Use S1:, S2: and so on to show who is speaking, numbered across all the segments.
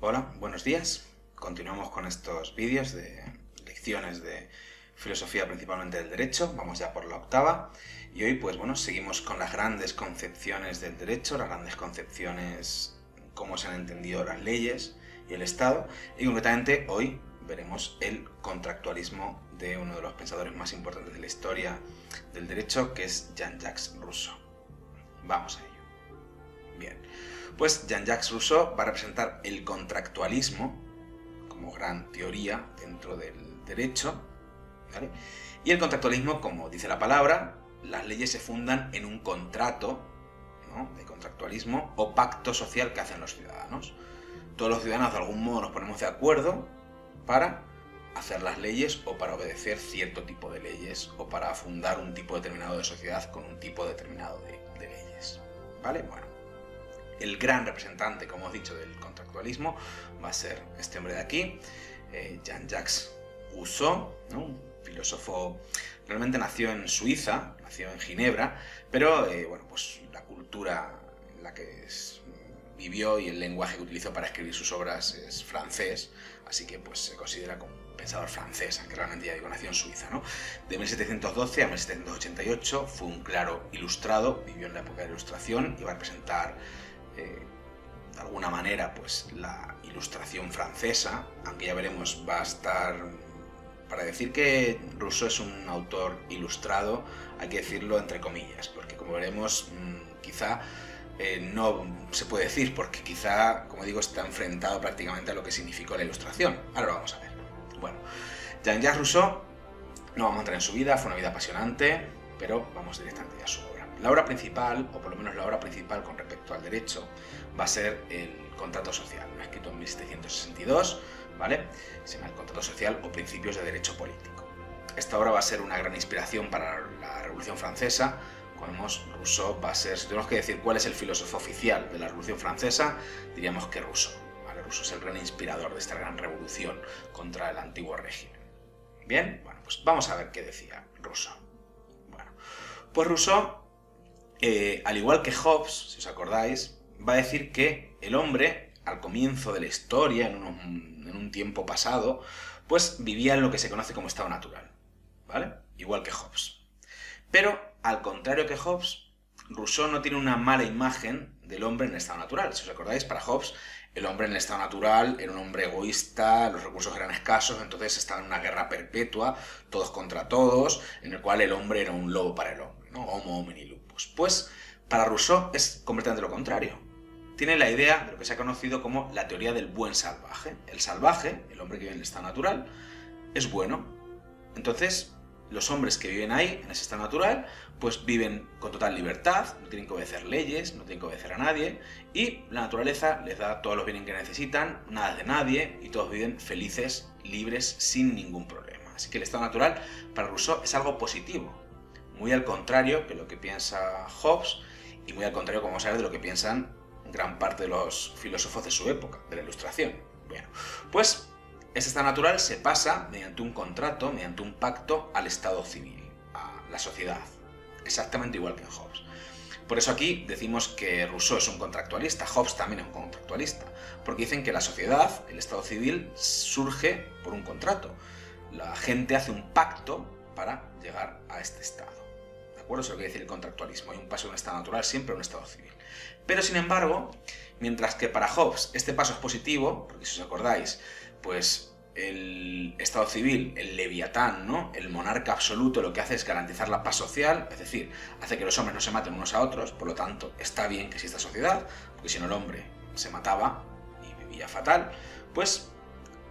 S1: Hola, buenos días. Continuamos con estos vídeos de lecciones de filosofía, principalmente del derecho. Vamos ya por la octava. Y hoy, pues bueno, seguimos con las grandes concepciones del derecho, las grandes concepciones, cómo se han entendido las leyes y el Estado. Y concretamente hoy veremos el contractualismo de uno de los pensadores más importantes de la historia del derecho, que es Jean-Jacques Rousseau. Vamos a ello. Bien, pues Jean-Jacques Rousseau va a representar el contractualismo como gran teoría dentro del derecho, ¿vale? Y el contractualismo, como dice la palabra, las leyes se fundan en un contrato, ¿no?, de contractualismo o pacto social que hacen los ciudadanos. Todos los ciudadanos de algún modo nos ponemos de acuerdo para hacer las leyes o para obedecer cierto tipo de leyes o para fundar un tipo determinado de sociedad con un tipo determinado de leyes, ¿vale? Bueno, el gran representante, como os he dicho, del contractualismo va a ser este hombre de aquí, Jean-Jacques Rousseau, ¿no?, un filósofo. Realmente nació en Suiza, nació en Ginebra, pero bueno, pues la cultura en la que vivió y el lenguaje que utilizó para escribir sus obras es francés, así que pues se considera como un pensador francés, aunque realmente, ya digo, nació en Suiza, ¿no? De 1712 a 1788 fue un claro ilustrado, vivió en la época de la Ilustración y va a representar de alguna manera pues la Ilustración francesa, aunque ya veremos, va a estar. Para decir que Rousseau es un autor ilustrado hay que decirlo entre comillas, porque como veremos quizá no se puede decir, porque quizá, como digo, está enfrentado prácticamente a lo que significó la Ilustración. Ahora lo vamos a ver. Bueno, Jean-Jacques Rousseau, no vamos a entrar en su vida, fue una vida apasionante, pero vamos directamente a su obra. La obra principal, o por lo menos la obra principal con respecto al derecho, va a ser el Contrato Social, escrito en 1762, ¿vale? Se llama el Contrato Social o Principios de Derecho Político. Esta obra va a ser una gran inspiración para la Revolución Francesa. Como vemos, Rousseau va a ser, si tenemos que decir cuál es el filósofo oficial de la Revolución Francesa, diríamos que Rousseau, ¿vale? Rousseau es el gran inspirador de esta gran revolución contra el antiguo régimen. Bien, bueno, pues vamos a ver qué decía Rousseau. Bueno, pues Rousseau, al igual que Hobbes, si os acordáis, va a decir que el hombre, al comienzo de la historia, en un tiempo pasado, pues vivía en lo que se conoce como estado natural, ¿vale? Igual que Hobbes. Pero, al contrario que Hobbes, Rousseau no tiene una mala imagen del hombre en el estado natural. Si os acordáis, para Hobbes, el hombre en el estado natural era un hombre egoísta, los recursos eran escasos, entonces estaba en una guerra perpetua, todos contra todos, en el cual el hombre era un lobo para el hombre, ¿no? Homo homini lupus. Pues, para Rousseau es completamente lo contrario. Tiene la idea de lo que se ha conocido como la teoría del buen salvaje. El salvaje, el hombre que vive en el estado natural, es bueno. Entonces, los hombres que viven ahí, en ese estado natural, pues viven con total libertad, no tienen que obedecer leyes, no tienen que obedecer a nadie, y la naturaleza les da todos los bienes que necesitan, nada es de nadie, y todos viven felices, libres, sin ningún problema. Así que el estado natural, para Rousseau, es algo positivo, muy al contrario que lo que piensa Hobbes, y muy al contrario, como vamos a ver, de lo que piensan gran parte de los filósofos de su época, de la Ilustración. Bueno, pues este estado natural se pasa mediante un contrato, mediante un pacto, al estado civil, a la sociedad, exactamente igual que en Hobbes. Por eso aquí decimos que Rousseau es un contractualista, Hobbes también es un contractualista, porque dicen que la sociedad, el estado civil, surge por un contrato. La gente hace un pacto para llegar a este estado. ¿De acuerdo? Eso es lo que dice el contractualismo. Hay un paso de un estado natural siempre a un estado civil. Pero, sin embargo, mientras que para Hobbes este paso es positivo, porque si os acordáis, pues el estado civil, el leviatán, ¿no?, el monarca absoluto, lo que hace es garantizar la paz social, es decir, hace que los hombres no se maten unos a otros, por lo tanto, está bien que exista sociedad, porque si no el hombre se mataba y vivía fatal. Pues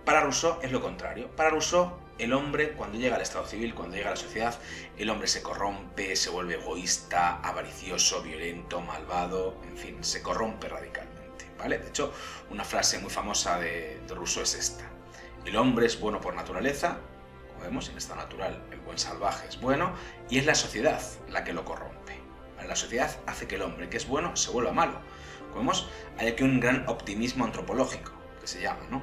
S1: para Rousseau es lo contrario. Para Rousseau, el hombre, cuando llega al estado civil, cuando llega a la sociedad, el hombre se corrompe, se vuelve egoísta, avaricioso, violento, malvado, en fin, se corrompe radicalmente, ¿vale? De hecho, una frase muy famosa de Rousseau es esta: el hombre es bueno por naturaleza, como vemos, en estado natural el buen salvaje es bueno, y es la sociedad la que lo corrompe. La sociedad hace que el hombre, que es bueno, se vuelva malo. Como vemos, hay aquí un gran optimismo antropológico, que se llama, ¿no?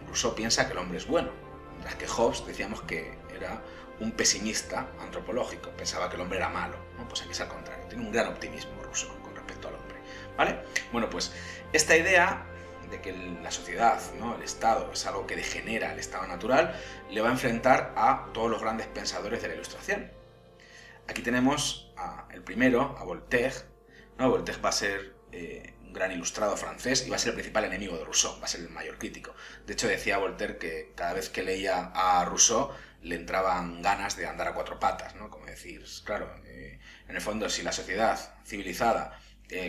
S1: Rousseau piensa que el hombre es bueno, mientras que Hobbes decíamos que era un pesimista antropológico, pensaba que el hombre era malo, ¿no? Pues aquí es al contrario, tiene un gran optimismo Rousseau con respecto al hombre, ¿vale? Bueno, pues esta idea de que la sociedad, ¿no? El Estado, es algo que degenera el estado natural, le va a enfrentar a todos los grandes pensadores de la Ilustración. Aquí tenemos el primero, a Voltaire, ¿no? Voltaire va a ser un gran ilustrado francés y va a ser el principal enemigo de Rousseau, va a ser el mayor crítico. De hecho, decía Voltaire que cada vez que leía a Rousseau le entraban ganas de andar a cuatro patas, ¿no? Como decir, claro, en el fondo, si la sociedad civilizada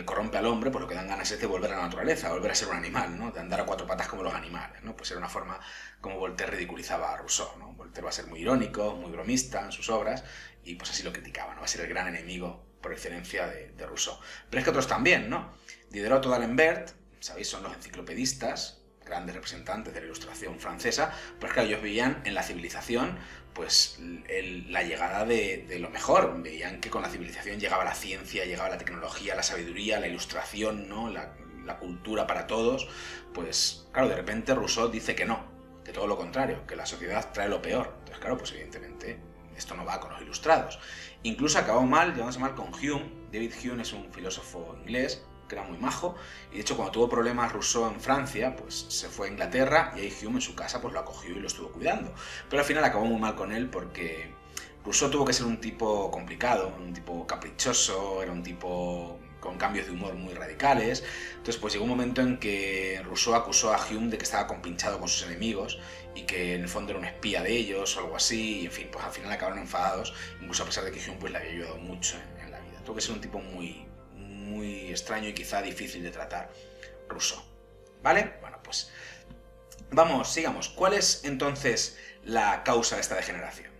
S1: corrompe al hombre, pues lo que dan ganas es de volver a la naturaleza, volver a ser un animal, ¿no? De andar a cuatro patas como los animales, ¿no? Pues era una forma como Voltaire ridiculizaba a Rousseau, ¿no? Voltaire va a ser muy irónico, muy bromista en sus obras, y pues así lo criticaba, ¿no? Va a ser el gran enemigo por excelencia de Rousseau. Pero es que otros también, ¿no? Diderot o d'Alembert, sabéis, son los enciclopedistas, grandes representantes de la Ilustración francesa, pues claro, ellos veían en la civilización pues la llegada de lo mejor. Veían que con la civilización llegaba la ciencia, llegaba la tecnología, la sabiduría, la ilustración, ¿no? La cultura para todos. Pues claro, de repente Rousseau dice que no, que todo lo contrario, que la sociedad trae lo peor. Entonces claro, pues evidentemente esto no va con los ilustrados. Incluso acabó mal, llevándose mal con Hume. David Hume es un filósofo inglés que era muy majo, y de hecho cuando tuvo problemas Rousseau en Francia, pues se fue a Inglaterra y ahí Hume en su casa pues lo acogió y lo estuvo cuidando. Pero al final acabó muy mal con él porque Rousseau tuvo que ser un tipo complicado, un tipo caprichoso, era un tipo con cambios de humor muy radicales. Entonces pues llegó un momento en que Rousseau acusó a Hume de que estaba compinchado con sus enemigos y que en el fondo era un espía de ellos o algo así, y en fin, pues al final acabaron enfadados, incluso a pesar de que Hume pues le había ayudado mucho en la vida. Tuvo que ser un tipo muy extraño y quizá difícil de tratar, Rousseau. ¿Vale? Bueno, pues vamos, sigamos. ¿Cuál es entonces la causa de esta degeneración?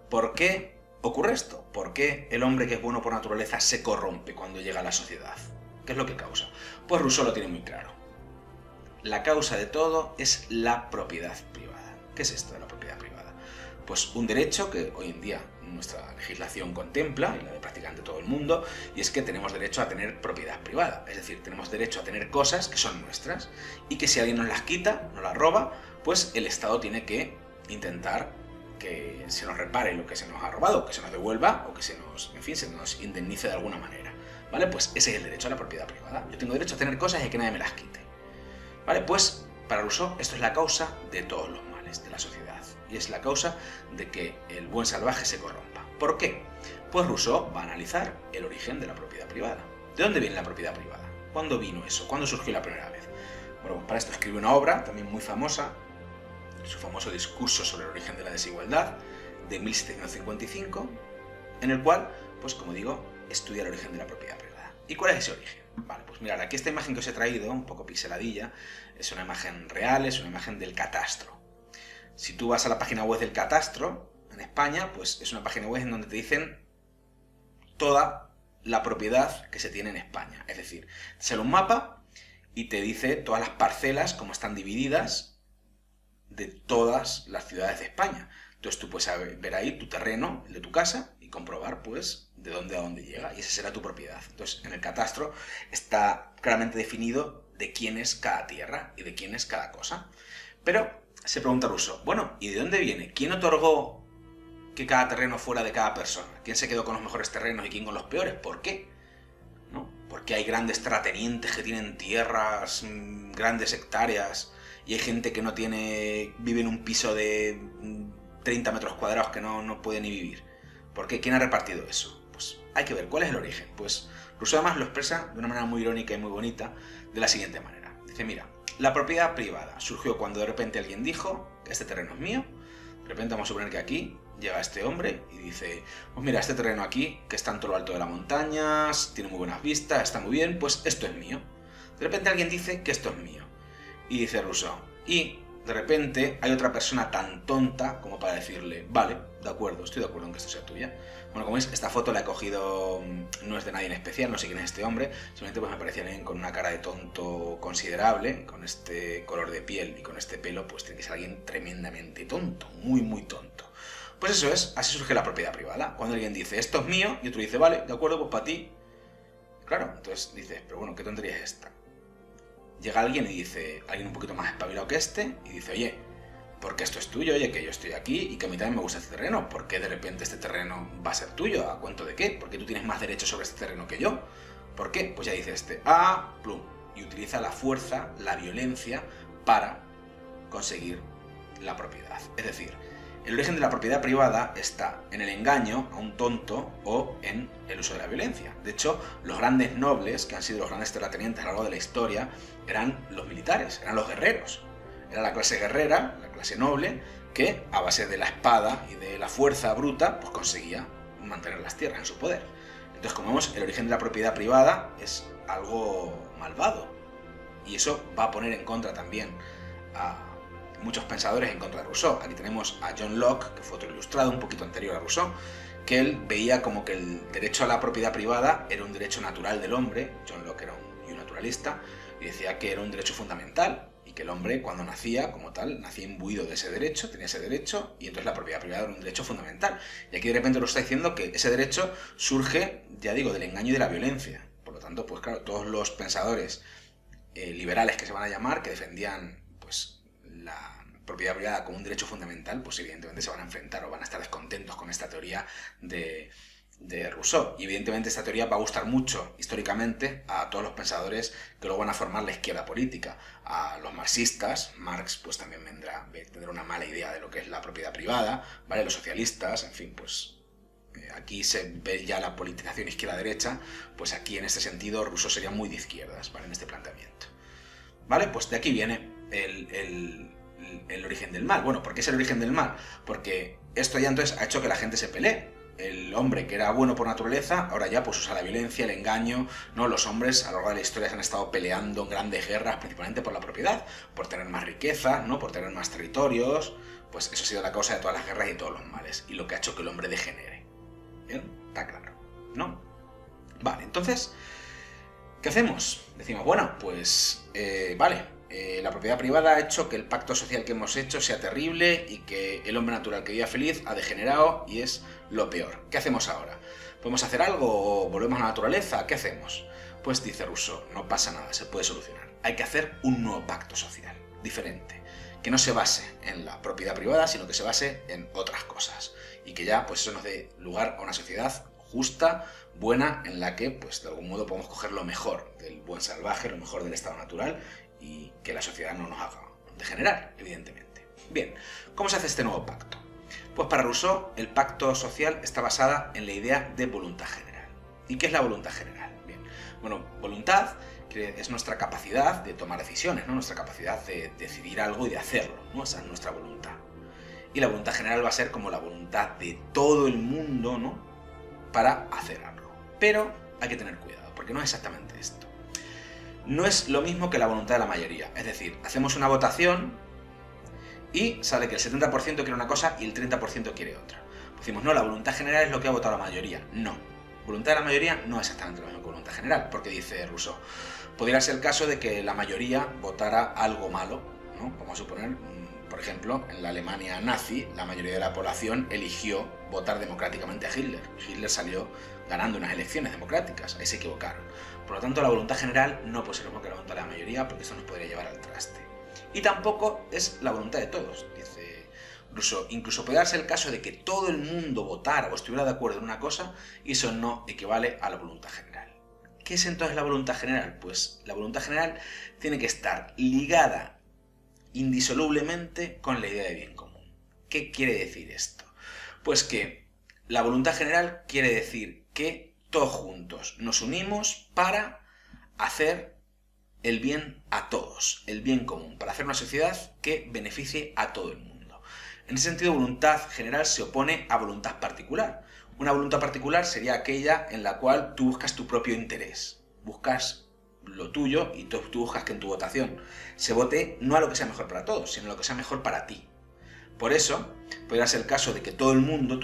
S1: ¿Por qué ocurre esto? ¿Por qué el hombre que es bueno por naturaleza se corrompe cuando llega a la sociedad? ¿Qué es lo que causa? Pues Rousseau lo tiene muy claro. La causa de todo es la propiedad privada. ¿Qué es esto de la propiedad privada? Pues un derecho que hoy en día nuestra legislación contempla, y la de prácticamente todo el mundo, y es que tenemos derecho a tener propiedad privada. Es decir, tenemos derecho a tener cosas que son nuestras, y que si alguien nos las quita, nos las roba, pues el Estado tiene que intentar que se nos repare lo que se nos ha robado, que se nos devuelva, o que se nos indemnice de alguna manera. ¿Vale? Pues ese es el derecho a la propiedad privada. Yo tengo derecho a tener cosas y que nadie me las quite. ¿Vale? Pues para Rousseau esto es la causa de todos los males de la sociedad. Y es la causa de que el buen salvaje se corrompa. ¿Por qué? Pues Rousseau va a analizar el origen de la propiedad privada. ¿De dónde viene la propiedad privada? ¿Cuándo vino eso? ¿Cuándo surgió la primera vez? Bueno, pues para esto escribe una obra también muy famosa, su famoso discurso sobre el origen de la desigualdad, de 1755, en el cual, pues como digo, estudia el origen de la propiedad privada. ¿Y cuál es ese origen? Vale, pues mirad, aquí esta imagen que os he traído, un poco pixeladilla, es una imagen real, es una imagen del catastro. Si tú vas a la página web del catastro, en España, pues es una página web en donde te dicen toda la propiedad que se tiene en España. Es decir, te sale un mapa y te dice todas las parcelas, cómo están divididas de todas las ciudades de España. Entonces tú puedes ver ahí tu terreno, el de tu casa, y comprobar, pues, de dónde a dónde llega, y esa será tu propiedad. Entonces, en el catastro está claramente definido de quién es cada tierra y de quién es cada cosa. Pero se pregunta Rousseau, bueno, ¿y de dónde viene? ¿Quién otorgó que cada terreno fuera de cada persona? ¿Quién se quedó con los mejores terrenos y quién con los peores? ¿Por qué? ¿No? Porque hay grandes terratenientes que tienen tierras, grandes hectáreas, y hay gente que no tiene, vive en un piso de 30 metros cuadrados que no puede ni vivir. ¿Por qué? ¿Quién ha repartido eso? Pues hay que ver cuál es el origen. Pues Rousseau además lo expresa de una manera muy irónica y muy bonita, de la siguiente manera. Dice, mira, la propiedad privada surgió cuando de repente alguien dijo que este terreno es mío. De repente vamos a suponer que aquí llega este hombre y dice, pues mira, este terreno aquí, que está en todo lo alto de las montañas, tiene muy buenas vistas, está muy bien, pues esto es mío. De repente alguien dice que esto es mío. Y dice Rousseau, y de repente hay otra persona tan tonta como para decirle, vale, de acuerdo, estoy de acuerdo en que esto sea tuya. Bueno, como veis, esta foto la he cogido, no es de nadie en especial, no sé quién es este hombre, simplemente pues me parecía alguien con una cara de tonto considerable, con este color de piel y con este pelo, pues tiene que ser alguien tremendamente tonto, muy muy tonto. Pues eso es, así surge la propiedad privada. Cuando alguien dice, esto es mío, y otro dice, vale, de acuerdo, pues para ti. Claro, entonces dices, pero bueno, ¿qué tontería es esta? Llega alguien y dice, alguien un poquito más espabilado que este, y dice, oye, porque esto es tuyo, oye, que yo estoy aquí y que a mí también me gusta este terreno, ¿por qué de repente este terreno va a ser tuyo? ¿A cuento de qué? ¿Por qué tú tienes más derecho sobre este terreno que yo? ¿Por qué? Pues ya dice este, plum, y utiliza la fuerza, la violencia, para conseguir la propiedad. Es decir, el origen de la propiedad privada está en el engaño a un tonto o en el uso de la violencia. De hecho, los grandes nobles, que han sido los grandes terratenientes a lo largo de la historia, eran los militares, eran los guerreros. Era la clase guerrera, la clase noble, que a base de la espada y de la fuerza bruta, pues conseguía mantener las tierras en su poder. Entonces, como vemos, el origen de la propiedad privada es algo malvado. Y eso va a poner en contra también a muchos pensadores en contra de Rousseau. Aquí tenemos a John Locke, que fue otro ilustrado un poquito anterior a Rousseau, que él veía como que el derecho a la propiedad privada era un derecho natural del hombre. John Locke era un naturalista y decía que era un derecho fundamental y que el hombre, cuando nacía como tal, nacía imbuido de ese derecho, tenía ese derecho, y entonces la propiedad privada era un derecho fundamental. Y aquí de repente nos está diciendo que ese derecho surge, ya digo, del engaño y de la violencia. Por lo tanto, pues claro, todos los pensadores liberales que se van a llamar, que defendían pues la propiedad privada como un derecho fundamental, pues evidentemente se van a enfrentar o van a estar descontentos con esta teoría de Rousseau. Y evidentemente esta teoría va a gustar mucho históricamente a todos los pensadores que luego van a formar la izquierda política. A los marxistas, Marx pues también tendrá una mala idea de lo que es la propiedad privada, ¿vale? Los socialistas, en fin, pues aquí se ve ya la politización izquierda-derecha, pues aquí en este sentido Rousseau sería muy de izquierdas, ¿vale? En este planteamiento. ¿Vale? Pues de aquí viene el origen del mal. Bueno, ¿por qué es el origen del mal? Porque esto ya entonces ha hecho que la gente se pelee. El hombre que era bueno por naturaleza, ahora ya pues usa la violencia, el engaño, ¿no? Los hombres a lo largo de la historia se han estado peleando en grandes guerras, principalmente por la propiedad, por tener más riqueza, ¿no? Por tener más territorios. Pues eso ha sido la causa de todas las guerras y de todos los males, y lo que ha hecho que el hombre degenere. ¿Bien? Está claro, ¿no? Vale, entonces, ¿qué hacemos? Decimos, bueno, pues la propiedad privada ha hecho que el pacto social que hemos hecho sea terrible y que el hombre natural que vivía feliz ha degenerado y es lo peor. ¿Qué hacemos ahora? ¿Podemos hacer algo o volvemos a la naturaleza? ¿Qué hacemos? Pues dice Rousseau, no pasa nada, se puede solucionar. Hay que hacer un nuevo pacto social, diferente, que no se base en la propiedad privada, sino que se base en otras cosas. Y que ya pues eso nos dé lugar a una sociedad justa, buena, en la que pues de algún modo podemos coger lo mejor del buen salvaje, lo mejor del estado natural, y que la sociedad no nos haga degenerar, evidentemente. Bien, ¿cómo se hace este nuevo pacto? Pues para Rousseau el pacto social está basada en la idea de voluntad general. ¿Y qué es la voluntad general? Bien, bueno, voluntad es nuestra capacidad de tomar decisiones, ¿no? Nuestra capacidad de decidir algo y de hacerlo, ¿no? Esa es nuestra voluntad. Y la voluntad general va a ser como la voluntad de todo el mundo, ¿no? Para hacer algo. Pero hay que tener cuidado, porque no es exactamente esto. No es lo mismo que la voluntad de la mayoría. Es decir, hacemos una votación y sale que el 70% quiere una cosa y el 30% quiere otra. Pues decimos, no, la voluntad general es lo que ha votado la mayoría. No. Voluntad de la mayoría no es exactamente lo mismo que voluntad general, porque dice Rousseau, podría ser el caso de que la mayoría votara algo malo, ¿no? Vamos a suponer, por ejemplo, en la Alemania nazi, la mayoría de la población eligió votar democráticamente a Hitler. Hitler salió ganando unas elecciones democráticas, ahí se equivocaron. Por lo tanto, la voluntad general no puede ser lo mismo que la voluntad de la mayoría, porque eso nos podría llevar al traste. Y tampoco es la voluntad de todos, dice Rousseau. Incluso puede darse el caso de que todo el mundo votara o estuviera de acuerdo en una cosa, y eso no equivale a la voluntad general. ¿Qué es entonces la voluntad general? Pues la voluntad general tiene que estar ligada indisolublemente con la idea de bien común. ¿Qué quiere decir esto? Pues que la voluntad general quiere decir que todos juntos nos unimos para hacer el bien a todos, el bien común, para hacer una sociedad que beneficie a todo el mundo. En ese sentido, voluntad general se opone a voluntad particular. Una voluntad particular sería aquella en la cual tú buscas tu propio interés, buscas lo tuyo y tú buscas que en tu votación se vote no a lo que sea mejor para todos, sino a lo que sea mejor para ti. Por eso, podría ser el caso de que todo el mundo,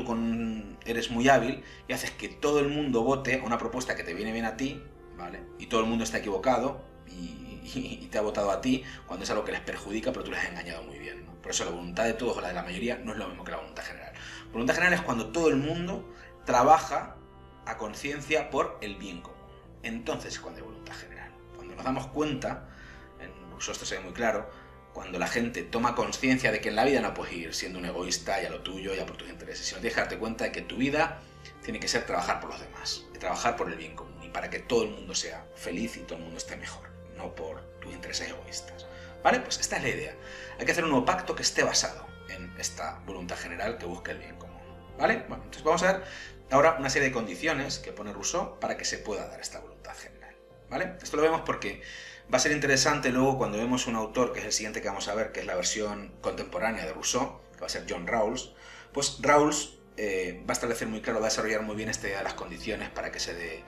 S1: eres muy hábil y haces que todo el mundo vote a una propuesta que te viene bien a ti, ¿vale? Y todo el mundo está equivocado y te ha votado a ti cuando es algo que les perjudica, pero tú les has engañado muy bien, ¿no? Por eso la voluntad de todos o la de la mayoría no es lo mismo que la voluntad general. Voluntad general es cuando todo el mundo trabaja a conciencia por el bien común. Entonces es cuando hay voluntad general. Cuando nos damos cuenta, en Rousseau esto se ve muy claro, cuando la gente toma conciencia de que en la vida no puedes ir siendo un egoísta y a lo tuyo y a por tus intereses, sino tienes que darte cuenta de que tu vida tiene que ser trabajar por los demás, y trabajar por el bien común y para que todo el mundo sea feliz y todo el mundo esté mejor. no por tus intereses egoístas. ¿Vale? Pues esta es la idea. Hay que hacer un nuevo pacto que esté basado en esta voluntad general que busque el bien común. ¿Vale? Bueno, entonces vamos a ver ahora una serie de condiciones que pone Rousseau para que se pueda dar esta voluntad general. ¿Vale? Esto lo vemos porque va a ser interesante luego cuando vemos un autor, que es el siguiente que vamos a ver, que es la versión contemporánea de Rousseau, que va a ser John Rawls. Pues Rawls va a establecer muy claro, va a desarrollar muy bien esta idea de las condiciones para que se dé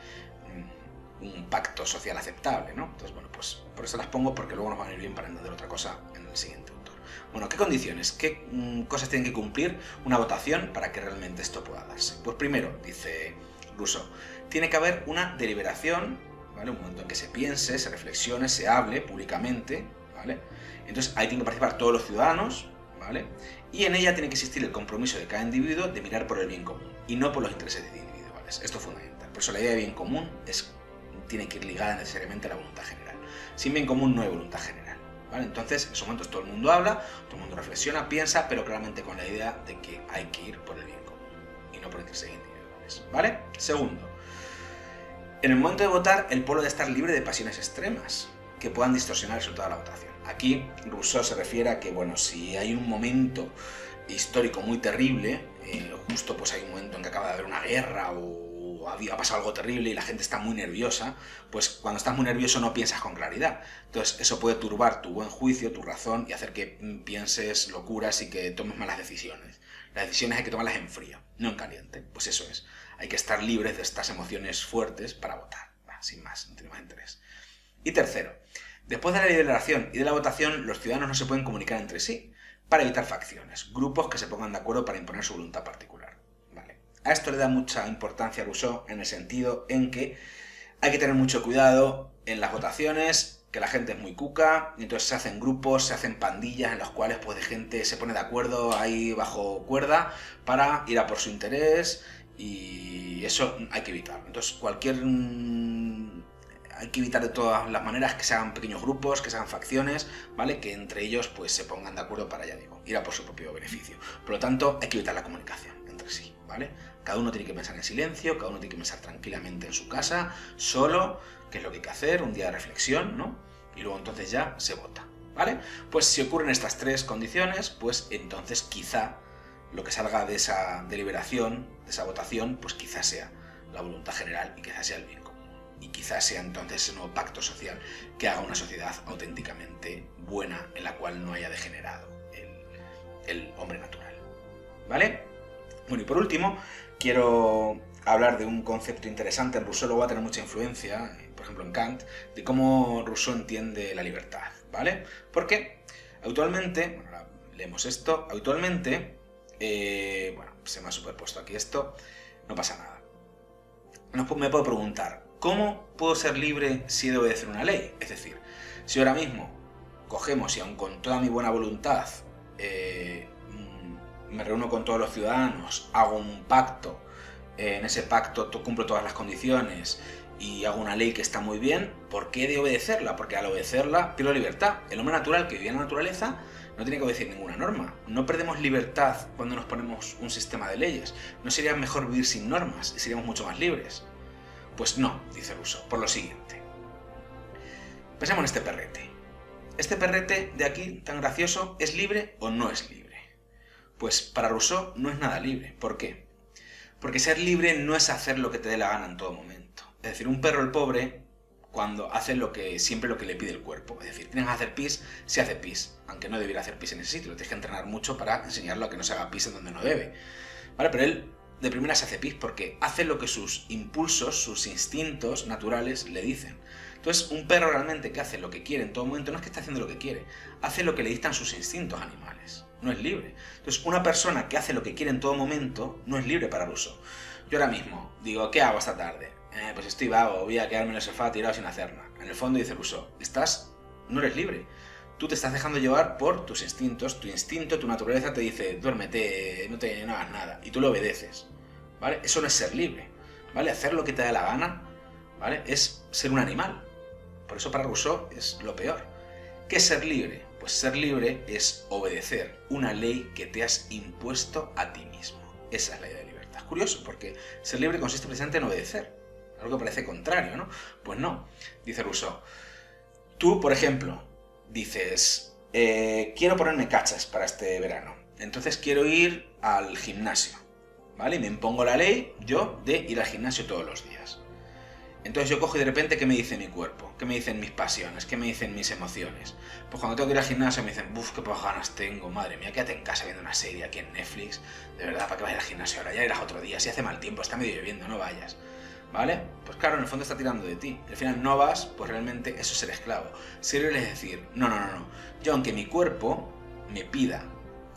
S1: un pacto social aceptable, ¿no? Entonces, bueno, pues por eso las pongo, porque luego nos van a ir bien para entender otra cosa en el siguiente autor. Bueno, ¿qué condiciones? ¿Qué cosas tienen que cumplir una votación para que realmente esto pueda darse? Pues primero, dice Rousseau, tiene que haber una deliberación, ¿vale? Un momento en que se piense, se reflexione, se hable públicamente, ¿vale? Entonces ahí tienen que participar todos los ciudadanos, ¿vale? Y en ella tiene que existir el compromiso de cada individuo de mirar por el bien común y no por los intereses individuales. Esto es fundamental. Por eso la idea de bien común tiene que ir ligada necesariamente a la voluntad general. Sin bien común no hay voluntad general, ¿vale? Entonces, en esos momentos todo el mundo habla, todo el mundo reflexiona, piensa, pero claramente con la idea de que hay que ir por el bien común y no por intereses individuales, ¿vale? Segundo, en el momento de votar, el pueblo debe estar libre de pasiones extremas que puedan distorsionar el resultado de la votación. Aquí Rousseau se refiere a que, bueno, si hay un momento histórico muy terrible, justo pues hay un momento en que acaba de haber una guerra o ha pasado algo terrible y la gente está muy nerviosa, pues cuando estás muy nervioso no piensas con claridad. Entonces eso puede turbar tu buen juicio, tu razón y hacer que pienses locuras y que tomes malas decisiones. Las decisiones hay que tomarlas en frío, no en caliente. Pues eso es, hay que estar libres de estas emociones fuertes para votar. Va, sin más, no tiene más interés. Y tercero, después de la deliberación y de la votación, los ciudadanos no se pueden comunicar entre sí para evitar facciones, grupos que se pongan de acuerdo para imponer su voluntad particular. A esto le da mucha importancia a Rousseau en el sentido en que hay que tener mucho cuidado en las votaciones, que la gente es muy cuca, y entonces se hacen grupos, se hacen pandillas en los cuales pues de gente se pone de acuerdo ahí bajo cuerda para ir a por su interés y eso hay que evitar. Entonces hay que evitar de todas las maneras que se hagan pequeños grupos, que se hagan facciones, ¿vale? Que entre ellos pues se pongan de acuerdo para, ya digo, ir a por su propio beneficio. Por lo tanto, hay que evitar la comunicación entre sí, ¿vale? Cada uno tiene que pensar en silencio, cada uno tiene que pensar tranquilamente en su casa, solo, qué es lo que hay que hacer, un día de reflexión, ¿no? Y luego entonces ya se vota, ¿vale? Pues si ocurren estas tres condiciones, pues entonces quizá lo que salga de esa deliberación, de esa votación, pues quizá sea la voluntad general y quizá sea el bien común. Y quizá sea entonces ese nuevo pacto social que haga una sociedad auténticamente buena en la cual no haya degenerado el hombre natural, ¿vale? Bueno, y por último, quiero hablar de un concepto interesante. En Rousseau luego va a tener mucha influencia, por ejemplo en Kant, de cómo Rousseau entiende la libertad, ¿vale? Porque habitualmente, bueno, ahora leemos esto, habitualmente, bueno, se me ha superpuesto aquí esto, no pasa nada. Me puedo preguntar, ¿cómo puedo ser libre si he de obedecer una ley? Es decir, si ahora mismo cogemos y aun con toda mi buena voluntad me reúno con todos los ciudadanos, hago un pacto, en ese pacto cumplo todas las condiciones y hago una ley que está muy bien, ¿por qué he de obedecerla? Porque al obedecerla pierdo libertad. El hombre natural que vive en la naturaleza no tiene que obedecer ninguna norma. No perdemos libertad cuando nos ponemos un sistema de leyes. ¿No sería mejor vivir sin normas y seríamos mucho más libres? Pues no, dice Rousseau, por lo siguiente. Pensemos en este perrete. ¿Este perrete de aquí, tan gracioso, es libre o no es libre? Pues para Rousseau no es nada libre. ¿Por qué? Porque ser libre no es hacer lo que te dé la gana en todo momento. Es decir, un perro, el pobre, cuando hace siempre lo que le pide el cuerpo. Es decir, tienes que hacer pis, se hace pis, aunque no debiera hacer pis en ese sitio. Tienes que entrenar mucho para enseñarlo a que no se haga pis en donde no debe, ¿vale? Pero él de primera se hace pis porque hace lo que sus impulsos, sus instintos naturales le dicen. Entonces, un perro realmente que hace lo que quiere en todo momento no es que esté haciendo lo que quiere, hace lo que le dictan sus instintos animales. No es libre. Entonces, una persona que hace lo que quiere en todo momento no es libre para Rousseau. Yo ahora mismo digo, ¿qué hago esta tarde? Pues estoy vago, voy a quedarme en el sofá tirado sin hacer nada. En el fondo dice Rousseau, no eres libre. Tú te estás dejando llevar por tus instintos, tu instinto, tu naturaleza te dice, duérmete, no hagas nada, y tú lo obedeces, ¿vale? Eso no es ser libre, ¿vale? Hacer lo que te da la gana, ¿vale? Es ser un animal. Por eso para Rousseau es lo peor. ¿Qué es ser libre? Pues ser libre es obedecer una ley que te has impuesto a ti mismo. Esa es la idea de libertad. Es curioso, porque ser libre consiste precisamente en obedecer. Algo que parece contrario, ¿no? Pues no, dice Rousseau. Tú, por ejemplo, dices, quiero ponerme cachas para este verano, entonces quiero ir al gimnasio, ¿vale? Y me impongo la ley, yo, de ir al gimnasio todos los días. Entonces yo cojo y de repente, ¿qué me dice mi cuerpo? ¿Qué me dicen mis pasiones? ¿Qué me dicen mis emociones? Pues cuando tengo que ir al gimnasio me dicen, ¡buf, qué pocas ganas tengo! Madre mía, quédate en casa viendo una serie aquí en Netflix. De verdad, ¿para qué vas a ir al gimnasio ahora? Ya irás otro día, si hace mal tiempo, está medio lloviendo, no vayas. ¿Vale? Pues claro, en el fondo está tirando de ti. Al final no vas, pues realmente eso es ser esclavo. Ser libre es decir, no. Yo, aunque mi cuerpo me pida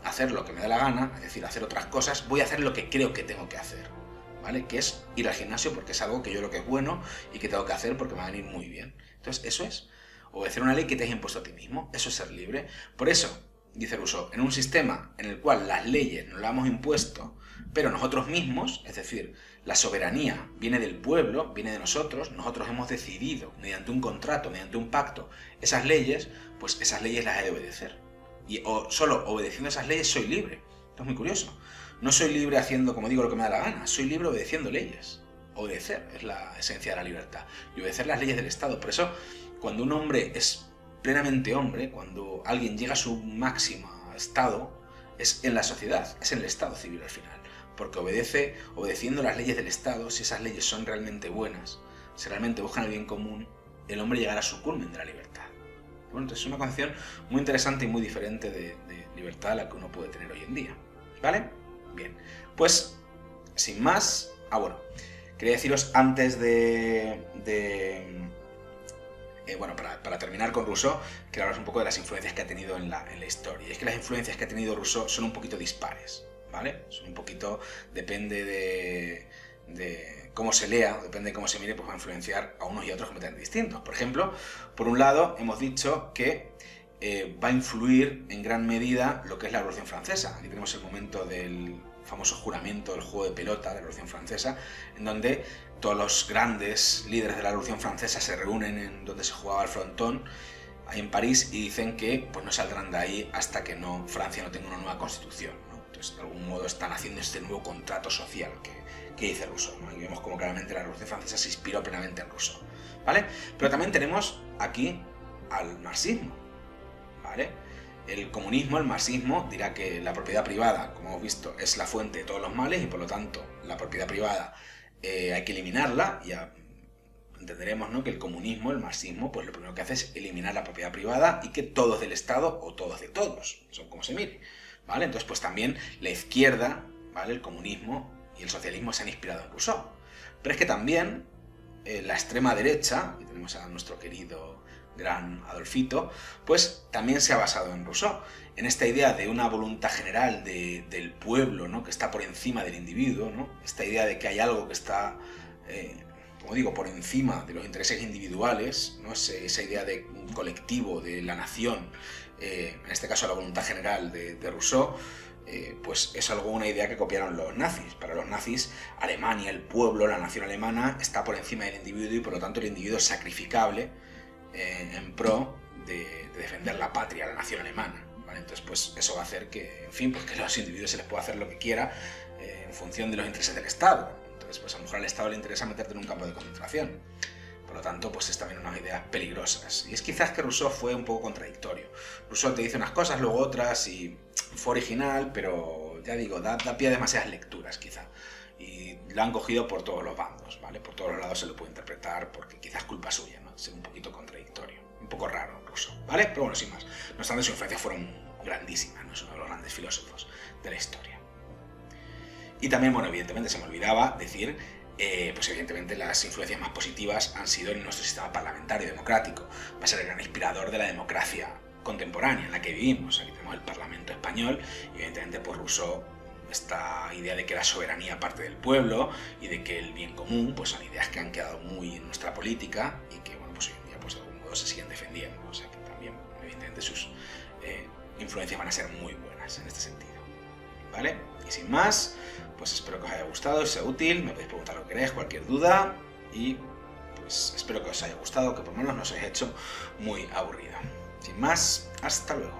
S1: hacer lo que me da la gana, es decir, hacer otras cosas, voy a hacer lo que creo que tengo que hacer. ¿Vale? Que es ir al gimnasio porque es algo que yo creo que es bueno y que tengo que hacer porque me va a venir muy bien. Entonces, eso es obedecer una ley que te has impuesto a ti mismo. Eso es ser libre. Por eso, dice Rousseau, en un sistema en el cual las leyes nos las hemos impuesto, pero nosotros mismos, es decir, la soberanía viene del pueblo, viene de nosotros hemos decidido, mediante un contrato, mediante un pacto, esas leyes, pues esas leyes las he de obedecer. Y solo obedeciendo esas leyes soy libre. Esto es muy curioso. No soy libre haciendo, como digo, lo que me da la gana. Soy libre obedeciendo leyes. Obedecer es la esencia de la libertad. Y obedecer las leyes del Estado. Por eso, cuando un hombre es plenamente hombre, cuando alguien llega a su máximo estado, es en la sociedad, es en el Estado civil al final. Porque obedeciendo las leyes del Estado, si esas leyes son realmente buenas, si realmente buscan el bien común, el hombre llegará a su culmen de la libertad. Bueno, entonces es una concepción muy interesante y muy diferente de libertad a la que uno puede tener hoy en día. ¿Vale? Bien, pues sin más... quería deciros antes bueno, para terminar con Rousseau, quiero hablaros un poco de las influencias que ha tenido en la historia. Y es que las influencias que ha tenido Rousseau son un poquito dispares, ¿vale? Son un poquito, depende de cómo se lea, depende de cómo se mire, pues va a influenciar a unos y a otros completamente distintos. Por ejemplo, por un lado, hemos dicho que va a influir en gran medida lo que es la Revolución Francesa. Aquí tenemos el momento del famoso juramento del juego de pelota de la Revolución Francesa, en donde todos los grandes líderes de la Revolución Francesa se reúnen en donde se jugaba el frontón, ahí en París, y dicen que pues, no saldrán de ahí hasta que Francia no tenga una nueva constitución, ¿no? Entonces, de algún modo están haciendo este nuevo contrato social que dice Rousseau, ¿no? Y vemos como claramente la Revolución Francesa se inspiró plenamente en Rousseau, ¿vale? Pero también tenemos aquí al marxismo, ¿vale? El comunismo, el marxismo, dirá que la propiedad privada, como hemos visto, es la fuente de todos los males y por lo tanto la propiedad privada hay que eliminarla. Ya entenderemos, ¿no?, que el comunismo, el marxismo, pues lo primero que hace es eliminar la propiedad privada y que todo es del Estado o todo es de todos, son como se mire, ¿vale? Entonces pues también la izquierda, ¿vale?, el comunismo y el socialismo se han inspirado en Rousseau. Pero es que también la extrema derecha, y tenemos a nuestro querido gran Adolfito, pues también se ha basado en Rousseau, en esta idea de una voluntad general del pueblo, ¿no?, que está por encima del individuo, ¿no?, esta idea de que hay algo que está, como digo, por encima de los intereses individuales, ¿no?, esa idea de un colectivo, de la nación, en este caso la voluntad general de Rousseau, pues es una idea que copiaron los nazis. Para los nazis, Alemania, el pueblo, la nación alemana, está por encima del individuo y por lo tanto el individuo es sacrificable en pro de defender la patria, la nación alemana, ¿vale? Entonces pues eso va a hacer que, en fin, pues que a los individuos se les pueda hacer lo que quiera en función de los intereses del Estado. Entonces pues a lo mejor al Estado le interesa meterte en un campo de concentración. Por lo tanto, pues es también unas ideas peligrosas. Y es quizás que Rousseau fue un poco contradictorio. Rousseau te dice unas cosas, luego otras, y fue original, pero ya digo, da pie a demasiadas lecturas quizá. Y lo han cogido por todos los bandos, ¿vale? Por todos los lados se lo puede interpretar, porque quizás es culpa suya, ¿no? Ser un poquito contradictorio. Un poco raro, Rousseau, ¿vale? Pero bueno, sin más. No obstante, sus influencias fueron grandísimas, ¿no? Es uno de los grandes filósofos de la historia. Y también, bueno, evidentemente se me olvidaba decir, pues evidentemente las influencias más positivas han sido en nuestro sistema parlamentario democrático. Va a ser el gran inspirador de la democracia contemporánea en la que vivimos. Aquí tenemos el Parlamento español y evidentemente por Rousseau esta idea de que la soberanía parte del pueblo y de que el bien común pues son ideas que han quedado muy en nuestra política y que bueno, pues hoy en día pues de algún modo se siguen defendiendo. O sea que también evidentemente sus influencias van a ser muy buenas en este sentido, ¿vale? Y sin más, pues espero que os haya gustado, sea útil, me podéis preguntar lo que queráis, cualquier duda, y pues espero que os haya gustado, que por lo menos no os haya hecho muy aburrido. Sin más, hasta luego.